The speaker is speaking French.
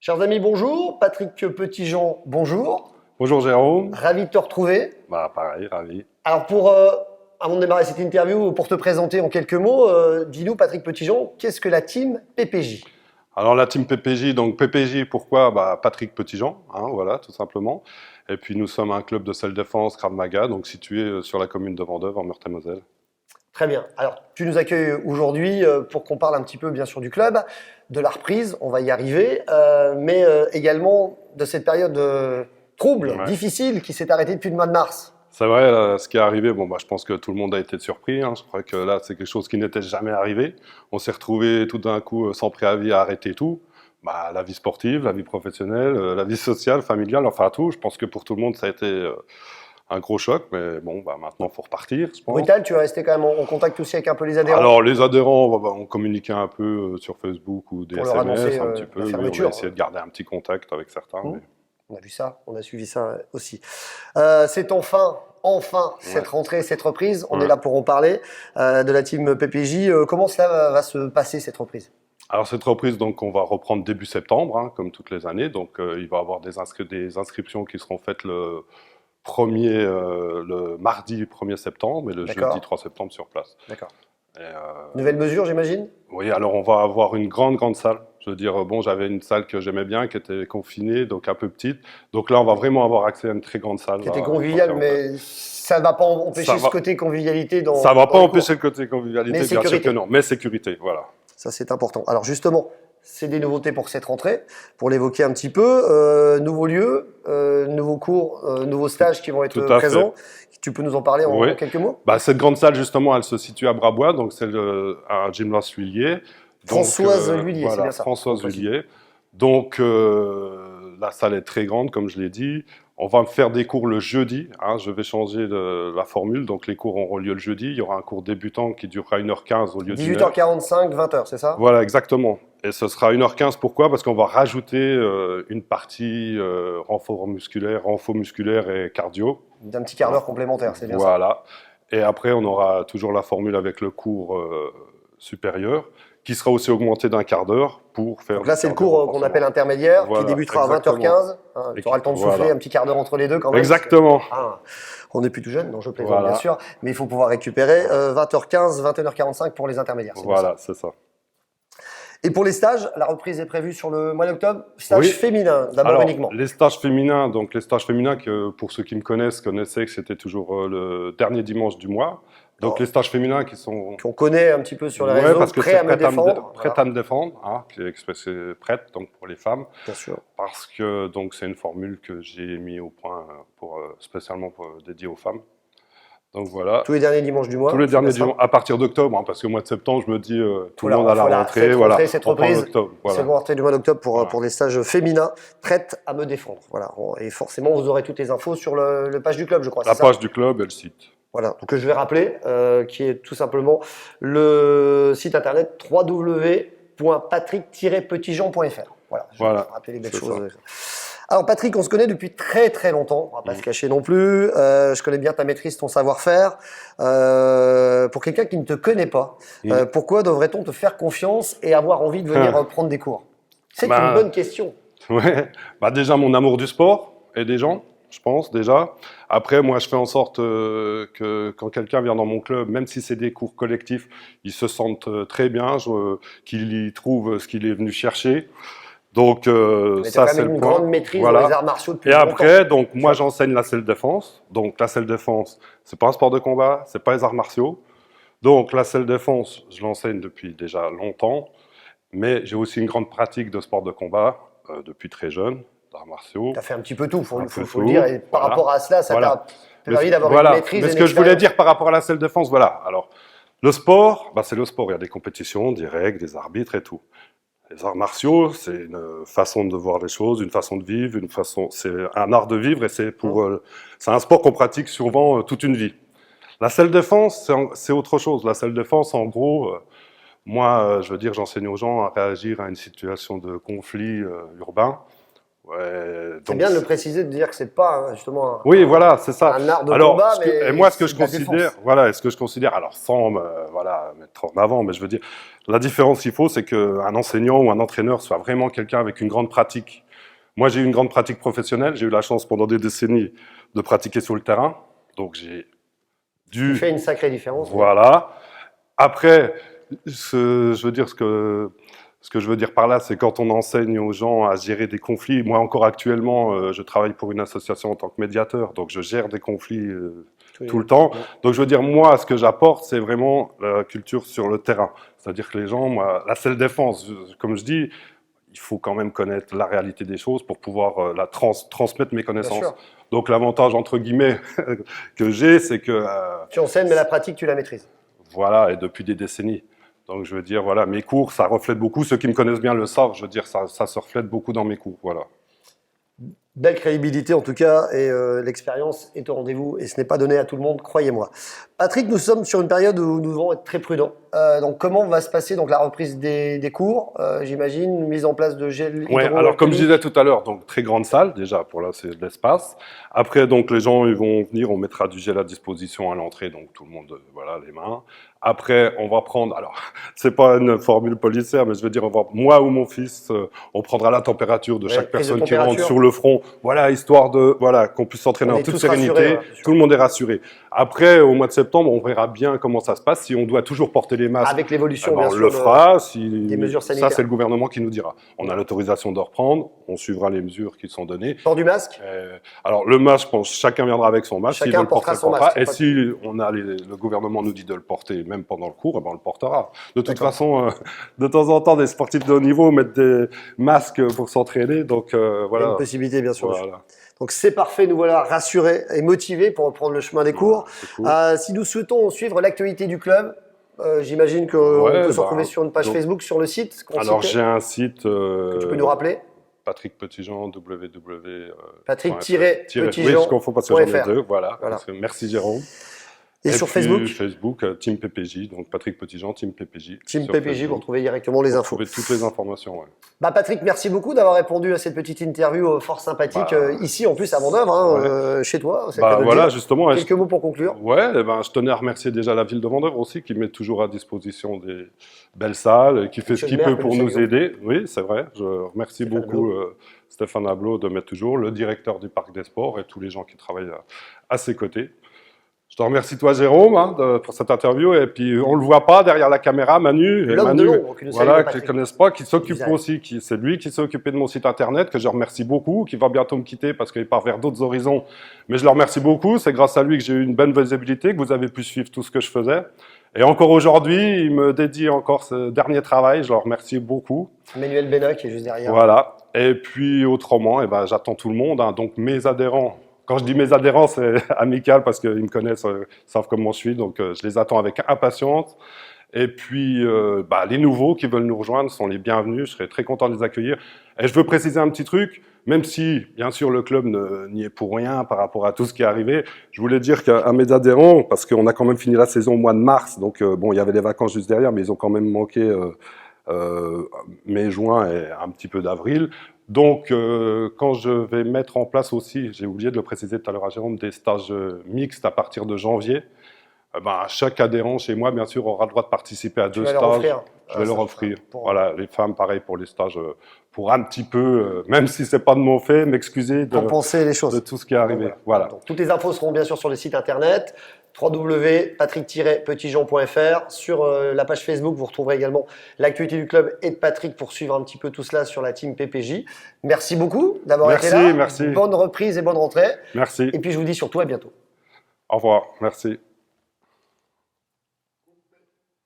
Chers amis, bonjour. Patrick Petitjean, bonjour. Bonjour Jérôme. Ravi de te retrouver. Pareil, ravi. Alors avant de démarrer cette interview, pour te présenter en quelques mots, dis-nous Patrick Petitjean, qu'est-ce que la team PPJ? Alors la team PPJ, donc PPJ, pourquoi Patrick Petitjean, voilà, tout simplement. Et puis nous sommes un club de self-défense Krav Maga, donc situé sur la commune de Vendœuvre, en Meurthe-et-Moselle. Très bien. Alors, tu nous accueilles aujourd'hui pour qu'on parle un petit peu, bien sûr, du club, de la reprise, on va y arriver, mais également de cette période trouble, difficile, qui s'est arrêtée depuis le mois de mars. C'est vrai, là, ce qui est arrivé, je pense que tout le monde a été surpris. Je crois que là, c'est quelque chose qui n'était jamais arrivé. On s'est retrouvé tout d'un coup, sans préavis, à arrêter tout. La vie sportive, la vie professionnelle, la vie sociale, familiale, enfin tout. Je pense que pour tout le monde, ça a été un gros choc, mais bon, maintenant, il faut repartir, je pense. Brutal, tu es resté quand même en contact aussi avec un peu les adhérents? Alors, les adhérents, on communiquait un peu sur Facebook ou des pour SMS, annoncer, un petit peu. la Oui, on fermeture. va essayer de garder un petit contact avec certains. Mais... On a vu ça, on a suivi ça aussi. C'est enfin cette rentrée, cette reprise. On est là pour en parler de la team PPJ. Comment cela va se passer, cette reprise? Alors cette reprise, donc, on va reprendre début septembre, comme toutes les années. Donc il va y avoir des inscriptions qui seront faites le mardi 1er septembre et le jeudi 3 septembre sur place. D'accord. Nouvelle mesure, j'imagine? Oui, alors on va avoir une grande salle. Je veux dire, j'avais une salle que j'aimais bien, qui était confinée, donc un peu petite. Donc là, on va vraiment avoir accès à une très grande salle. Qui était conviviale, mais ça ne va pas empêcher ce côté convivialité dans ça ne va pas empêcher le côté convivialité, bien sûr que non. Mais sécurité, voilà. Ça, c'est important. Alors justement, c'est des nouveautés pour cette rentrée, pour l'évoquer un petit peu. Nouveaux lieux, nouveaux cours, nouveaux stages qui vont être présents. Tu peux nous en parler en quelques mots? Cette grande salle, justement, elle se situe à Brabois, donc c'est un gymnase Huillier. Françoise Huillier, voilà, c'est bien ça. Françoise Huillier. Donc, la salle est très grande, comme je l'ai dit. On va faire des cours le jeudi. Je vais changer la formule. Donc, les cours auront lieu le jeudi. Il y aura un cours débutant qui durera 1h15 au lieu de 18h45, 20h, c'est ça? Voilà, exactement. Et ce sera 1h15. Pourquoi? Parce qu'on va rajouter une partie renfort musculaire et cardio. D'un petit quart d'heure complémentaire, c'est bien ça. Voilà. Et après, on aura toujours la formule avec le cours supérieur, qui sera aussi augmenté d'un quart d'heure pour faire... Donc là, c'est le cours qu'on appelle intermédiaire, qui débutera à 20h15. Tu auras le temps de souffler, un petit quart d'heure entre les deux quand même. Exactement. On n'est plus tout jeune, donc je plaisante bien sûr, mais il faut pouvoir récupérer 20h15, 21h45 pour les intermédiaires. Voilà, c'est ça. Et pour les stages, la reprise est prévue sur le mois d'octobre. Stage féminin, d'abord uniquement. Les stages féminins, que pour ceux qui me connaissaient que c'était toujours le dernier dimanche du mois. Donc les stages féminins qu'on connaît un petit peu sur les réseaux, parce que prêt à me défendre. Prête à me défendre, qui est expressée prête, donc pour les femmes. Bien sûr. Parce que donc c'est une formule que j'ai mis au point spécialement dédiée aux femmes. Donc voilà. Tous les derniers dimanches du mois. Tous les derniers dimanches, à partir d'octobre, parce que le mois de septembre, je me dis tout le monde à la rentrée. Cette reprise, c'est la rentrée du mois d'octobre pour les stages féminins, prête à me défendre. Voilà. Et forcément, vous aurez toutes les infos sur le page du club, je crois. La page du club et le site. Voilà, donc je vais rappeler, qui est tout simplement le site internet www.patrick-petitjean.fr. Voilà, je vais rappeler les belles choses. Alors Patrick, on se connaît depuis très longtemps, on va pas se cacher non plus, je connais bien ta maîtrise, ton savoir-faire. Pour quelqu'un qui ne te connaît pas, pourquoi devrait-on te faire confiance et avoir envie de venir prendre des cours? C'est une bonne question. Ouais, déjà mon amour du sport et des gens. Je pense déjà. Après, moi, je fais en sorte que quand quelqu'un vient dans mon club, même si c'est des cours collectifs, ils se sentent très bien, qu'il y trouve ce qu'il est venu chercher. Donc, ça, c'est le point. Une grande maîtrise dans les arts martiaux depuis longtemps. Et après, longtemps. donc, moi, j'enseigne la self-défense. Donc, la self-défense, c'est pas un sport de combat, c'est pas les arts martiaux. Donc, la self-défense, je l'enseigne depuis déjà longtemps. Mais j'ai aussi une grande pratique de sport de combat depuis très jeune. D'arts martiaux. Tu as fait un petit peu tout, faut le dire. Et par rapport à cela, ça t'a permis d'avoir une maîtrise. Mais ce que je voulais dire par rapport à la self-défense, Alors, le sport, c'est le sport. Il y a des compétitions, des règles, des arbitres et tout. Les arts martiaux, c'est une façon de voir les choses, une façon de vivre, c'est un art de vivre et c'est un sport qu'on pratique souvent toute une vie. La self-défense, c'est autre chose. La self-défense, en gros, moi, je veux dire, j'enseigne aux gens à réagir à une situation de conflit urbain C'est bien de le préciser, de dire que c'est pas justement oui, voilà, c'est ça. un art de alors, combat, et moi, ce que je considère, alors sans mettre en avant, mais je veux dire, la différence qu'il faut, c'est qu'un enseignant ou un entraîneur soit vraiment quelqu'un avec une grande pratique. Moi, j'ai eu une grande pratique professionnelle. J'ai eu la chance pendant des décennies de pratiquer sur le terrain, donc j'ai dû. Ça fait une sacrée différence. Voilà. Après, je veux dire ce que je veux dire par là, c'est quand on enseigne aux gens à gérer des conflits. Moi, encore actuellement, je travaille pour une association en tant que médiateur, donc je gère des conflits tout le temps. Donc, je veux dire, moi, ce que j'apporte, c'est vraiment la culture sur le terrain. C'est-à-dire que les gens, moi, la self-défense, comme je dis, il faut quand même connaître la réalité des choses pour pouvoir transmettre mes connaissances. Donc, l'avantage, entre guillemets, que j'ai, c'est que... tu enseignes, mais la pratique, tu la maîtrises. Voilà, et depuis des décennies. Donc, je veux dire, voilà, mes cours, ça reflète beaucoup. Ceux qui me connaissent bien le savent. Je veux dire, ça se reflète beaucoup dans mes cours. Voilà. Belle crédibilité en tout cas, et l'expérience est au rendez-vous, et ce n'est pas donné à tout le monde, croyez-moi. Patrick, nous sommes sur une période où nous devons être très prudents. Donc, comment va se passer donc la reprise des cours, j'imagine, une mise en place de gel hydroalcoolique. Ouais, alors comme je disais tout à l'heure, donc très grande salle déjà, pour là c'est de l'espace. Après, donc les gens ils vont venir, on mettra du gel à disposition à l'entrée, donc tout le monde, voilà, les mains. Après, on va prendre, alors, c'est pas une formule policière, mais je veux dire, moi ou mon fils, on prendra la température de chaque personne qui rentre sur le front, voilà, histoire de, voilà, qu'on puisse s'entraîner en toute sérénité. Tout le monde est rassuré. Après, au mois de septembre, on verra bien comment ça se passe. Si on doit toujours porter les masques, avec l'évolution, bien sûr, on le fera. Des mesures sanitaires. Ça, c'est le gouvernement qui nous dira. On a l'autorisation de reprendre, on suivra les mesures qui sont données. Port du masque. Alors, le masque, je pense, chacun viendra avec son masque. Chacun portera son masque. Et si on a le gouvernement nous dit de le porter, même pendant le cours, on le portera. De toute façon, de temps en temps, des sportifs de haut niveau mettent des masques pour s'entraîner. Donc, voilà. Il y a une possibilité, bien sûr. Voilà. Donc, c'est parfait. Nous voilà rassurés et motivés pour reprendre le chemin des cours. Cool. Si nous souhaitons suivre l'actualité du club, j'imagine qu'on peut se retrouver sur une page Facebook, sur le site. Alors, j'ai un site. Que tu peux nous rappeler? Patrick Petitjean, www. Patrick-Petitjean. Oui, je confonds parce que j'en ai deux. Voilà. Merci Jérôme. Et sur Facebook Team PPJ, donc Patrick Petitjean, Team PPJ. Team PPJ, vous retrouvez directement les infos. Vous retrouvez toutes les informations, ouais. Bah Patrick, merci beaucoup d'avoir répondu à cette petite interview fort sympathique, ici en plus à Vendeuvre, chez toi. Voilà, justement. Quelques mots pour conclure. Ouais, je tenais à remercier déjà la ville de Vendeuvre aussi, qui met toujours à disposition des belles salles, qui fait ce qu'il peut pour nous aider. Oui, c'est vrai. Je remercie beaucoup Stéphane Ablot de mettre toujours, le directeur du Parc des Sports et tous les gens qui travaillent à ses côtés. Je te remercie toi Jérôme pour cette interview, et puis on le voit pas derrière la caméra, Manu, voilà, qui ne connaissent pas, qui s'occupe aussi, c'est lui qui s'est occupé de mon site internet, que je remercie beaucoup, qui va bientôt me quitter parce qu'il part vers d'autres horizons, mais je le remercie beaucoup, c'est grâce à lui que j'ai eu une bonne visibilité, que vous avez pu suivre tout ce que je faisais, et encore aujourd'hui, il me dédie encore ce dernier travail, je le remercie beaucoup. Emmanuel Bénoc qui est juste derrière. Voilà, et puis autrement, j'attends tout le monde, donc mes adhérents. Quand je dis mes adhérents, c'est amical parce qu'ils me connaissent, savent comment je suis, donc je les attends avec impatience. Et puis, les nouveaux qui veulent nous rejoindre sont les bienvenus, je serai très content de les accueillir. Et je veux préciser un petit truc, même si, bien sûr, le club n'y est pour rien par rapport à tout ce qui est arrivé, je voulais dire qu'à mes adhérents, parce qu'on a quand même fini la saison au mois de mars, donc il y avait les vacances juste derrière, mais ils ont quand même manqué mai, juin et un petit peu d'avril. Donc, quand je vais mettre en place aussi, j'ai oublié de le préciser tout à l'heure à Jérôme, des stages mixtes à partir de janvier, chaque adhérent chez moi, bien sûr, aura le droit de participer à 2 stages. Je vais leur offrir. Voilà, les femmes, pareil pour les stages, pour un petit peu, même si c'est pas de mon fait, m'excuser de penser les choses. De tout ce qui est arrivé. Voilà. Donc, toutes les infos seront bien sûr sur le site internet www.patrick-petitjean.fr. Sur la page Facebook, vous retrouverez également l'actualité du club et de Patrick pour suivre un petit peu tout cela sur la team PPJ. Merci beaucoup d'avoir été là. Merci. Bonne reprise et bonne rentrée. Merci. Et puis je vous dis surtout à bientôt. Au revoir. Merci.